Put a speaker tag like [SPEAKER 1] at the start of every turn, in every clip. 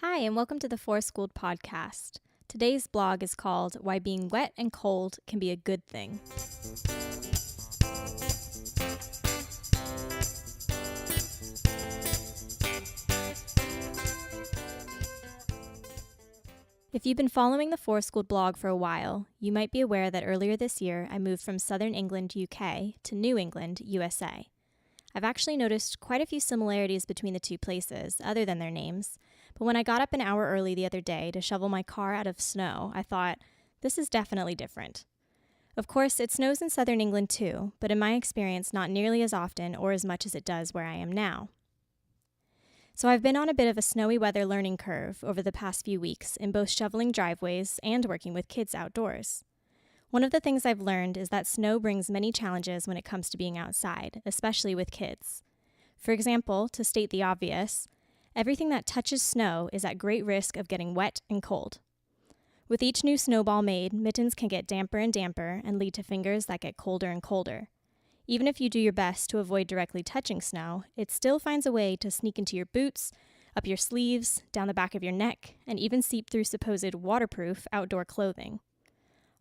[SPEAKER 1] Hi, and welcome to the Forest Schooled podcast. Today's blog is called Why Being Wet and Cold Can Be a Good Thing. If you've been following the Forest Schooled blog for a while, you might be aware that earlier this year I moved from Southern England, UK to New England, USA. I've actually noticed quite a few similarities between the two places, other than their names, but when I got up an hour early the other day to shovel my car out of snow, I thought, this is definitely different. Of course, it snows in southern England too, but in my experience, not nearly as often or as much as it does where I am now. So I've been on a bit of a snowy weather learning curve over the past few weeks in both shoveling driveways and working with kids outdoors. One of the things I've learned is that snow brings many challenges when it comes to being outside, especially with kids. For example, to state the obvious, everything that touches snow is at great risk of getting wet and cold. With each new snowball made, mittens can get damper and damper and lead to fingers that get colder and colder. Even if you do your best to avoid directly touching snow, it still finds a way to sneak into your boots, up your sleeves, down the back of your neck, and even seep through supposed waterproof outdoor clothing.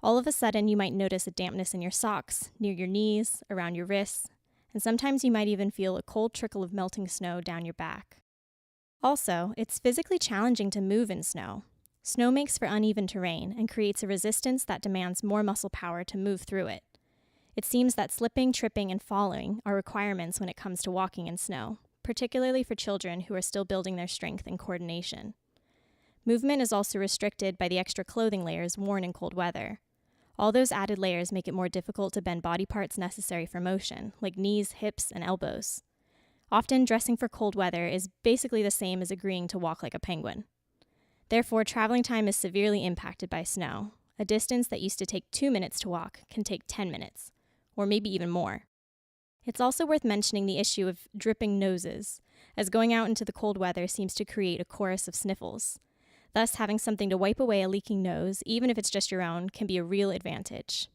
[SPEAKER 1] All of a sudden, you might notice a dampness in your socks, near your knees, around your wrists, and sometimes you might even feel a cold trickle of melting snow down your back. Also, it's physically challenging to move in snow. Snow makes for uneven terrain and creates a resistance that demands more muscle power to move through it. It seems that slipping, tripping, and falling are requirements when it comes to walking in snow, particularly for children who are still building their strength and coordination. Movement is also restricted by the extra clothing layers worn in cold weather. All those added layers make it more difficult to bend body parts necessary for motion, like knees, hips, and elbows. Often, dressing for cold weather is basically the same as agreeing to walk like a penguin. Therefore, traveling time is severely impacted by snow. A distance that used to take 2 minutes to walk can take 10 minutes, or maybe even more. It's also worth mentioning the issue of dripping noses, as going out into the cold weather seems to create a chorus of sniffles. Thus, having something to wipe away a leaking nose, even if it's just your own, can be a real advantage.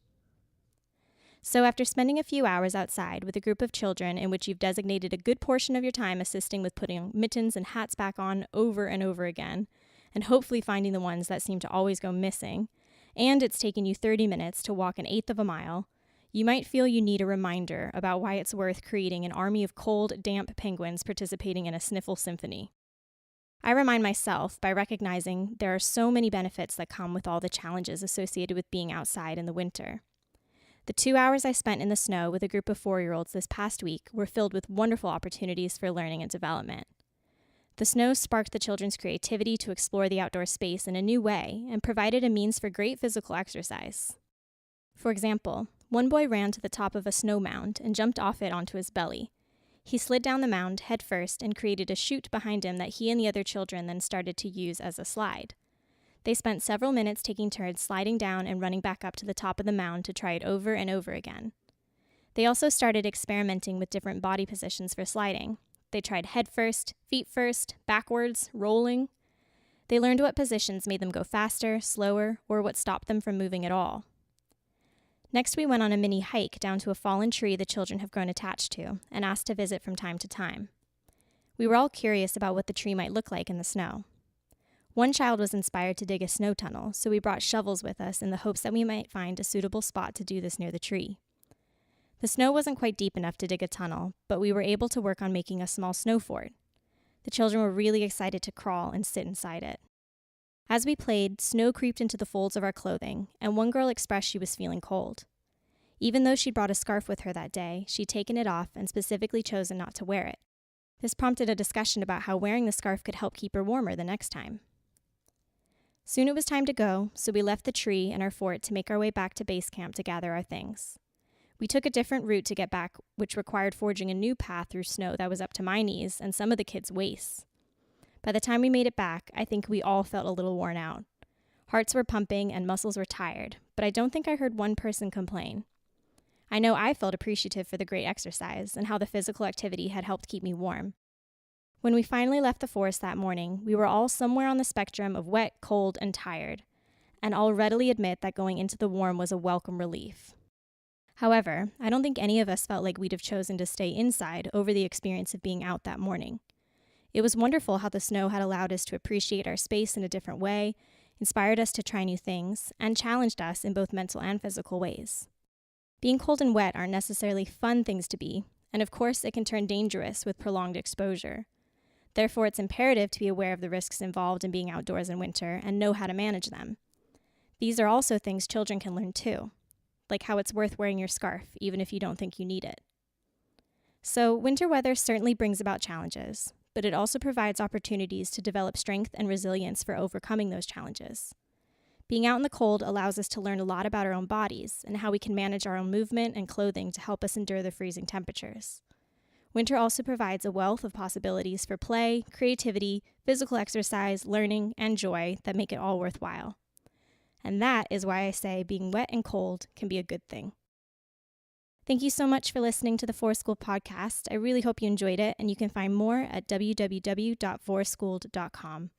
[SPEAKER 1] So after spending a few hours outside with a group of children in which you've designated a good portion of your time assisting with putting mittens and hats back on over and over again, and hopefully finding the ones that seem to always go missing, and it's taken you 30 minutes to walk 1/8 of a mile, you might feel you need a reminder about why it's worth creating an army of cold, damp penguins participating in a sniffle symphony. I remind myself by recognizing there are so many benefits that come with all the challenges associated with being outside in the winter. The 2 hours I spent in the snow with a group of 4-year-olds this past week were filled with wonderful opportunities for learning and development. The snow sparked the children's creativity to explore the outdoor space in a new way and provided a means for great physical exercise. For example, one boy ran to the top of a snow mound and jumped off it onto his belly. He slid down the mound head first and created a chute behind him that he and the other children then started to use as a slide. They spent several minutes taking turns sliding down and running back up to the top of the mound to try it over and over again. They also started experimenting with different body positions for sliding. They tried head first, feet first, backwards, rolling. They learned what positions made them go faster, slower, or what stopped them from moving at all. Next, we went on a mini hike down to a fallen tree the children have grown attached to and asked to visit from time to time. We were all curious about what the tree might look like in the snow. One child was inspired to dig a snow tunnel, so we brought shovels with us in the hopes that we might find a suitable spot to do this near the tree. The snow wasn't quite deep enough to dig a tunnel, but we were able to work on making a small snow fort. The children were really excited to crawl and sit inside it. As we played, snow creeped into the folds of our clothing, and one girl expressed she was feeling cold. Even though she'd brought a scarf with her that day, she'd taken it off and specifically chosen not to wear it. This prompted a discussion about how wearing the scarf could help keep her warmer the next time. Soon it was time to go, so we left the tree and our fort to make our way back to base camp to gather our things. We took a different route to get back, which required forging a new path through snow that was up to my knees and some of the kids' waists. By the time we made it back, I think we all felt a little worn out. Hearts were pumping and muscles were tired, but I don't think I heard one person complain. I know I felt appreciative for the great exercise and how the physical activity had helped keep me warm. When we finally left the forest that morning, we were all somewhere on the spectrum of wet, cold, and tired, and all readily admit that going into the warm was a welcome relief. However, I don't think any of us felt like we'd have chosen to stay inside over the experience of being out that morning. It was wonderful how the snow had allowed us to appreciate our space in a different way, inspired us to try new things, and challenged us in both mental and physical ways. Being cold and wet aren't necessarily fun things to be, and of course it can turn dangerous with prolonged exposure. Therefore, it's imperative to be aware of the risks involved in being outdoors in winter and know how to manage them. These are also things children can learn too, like how it's worth wearing your scarf even if you don't think you need it. So, winter weather certainly brings about challenges, but it also provides opportunities to develop strength and resilience for overcoming those challenges. Being out in the cold allows us to learn a lot about our own bodies and how we can manage our own movement and clothing to help us endure the freezing temperatures. Winter also provides a wealth of possibilities for play, creativity, physical exercise, learning, and joy that make it all worthwhile. And that is why I say being wet and cold can be a good thing. Thank you so much for listening to the Forest School podcast. I really hope you enjoyed it, and you can find more at www.forestschooled.com.